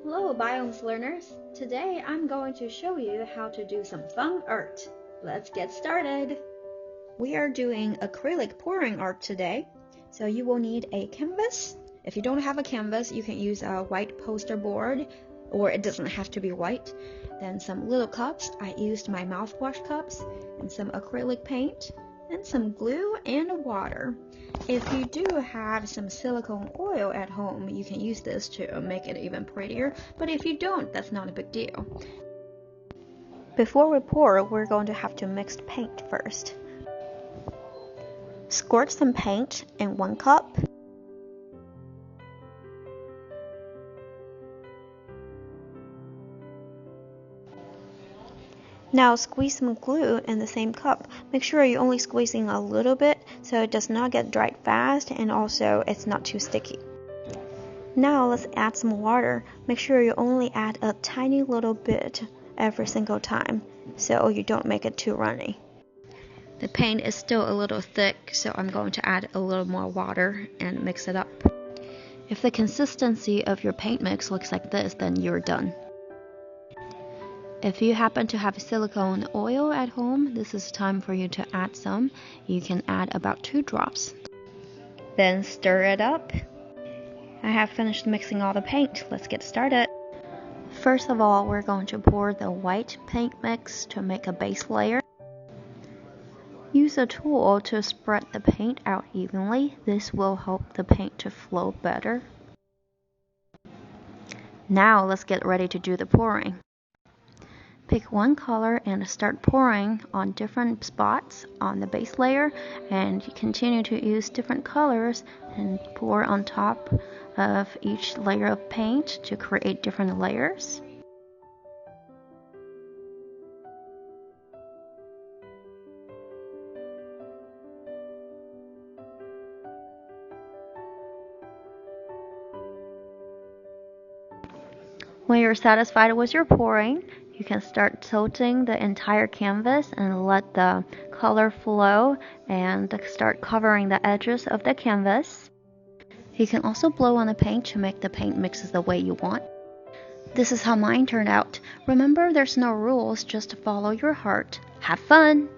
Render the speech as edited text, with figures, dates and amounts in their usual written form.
Hello Biomes learners! Today I'm going to show you how to do some fun art. Let's get started! We are doing acrylic pouring art today. So you will need a canvas. If you don't have a canvas, you can use a white poster board, or it doesn't have to be white. Then some little cups. I used my mouthwash cups, and some acrylic paint, and some glue and water. If you do have some silicone oil at home, you can use this to make it even prettier, but if you don't, that's not a big deal. Before we pour, we're going to have to mix paint first. Squirt some paint in 1 cup. Now squeeze some glue in the same cup. Make sure you're only squeezing a little bit so it does not get dried fast and also it's not too sticky. Now let's add some water. Make sure you only add a tiny little bit every single time so you don't make it too runny. The paint is still a little thick, so I'm going to add a little more water and mix it up. If the consistency of your paint mix looks like this, then you're done. If you happen to have silicone oil at home, this is time for you to add some. You can add about 2 drops. Then stir it up. I have finished mixing all the paint. Let's get started. First of all, we're going to pour the white paint mix to make a base layer. Use a tool to spread the paint out evenly. This will help the paint to flow better. Now let's get ready to do the pouring. Pick one color and start pouring on different spots on the base layer, and continue to use different colors and pour on top of each layer of paint to create different layers. When you're satisfied with your pouring, you can start tilting the entire canvas and let the color flow and start covering the edges of the canvas. You can also blow on the paint to make the paint mixes the way you want. This is how mine turned out. Remember, there's no rules, just follow your heart. Have fun!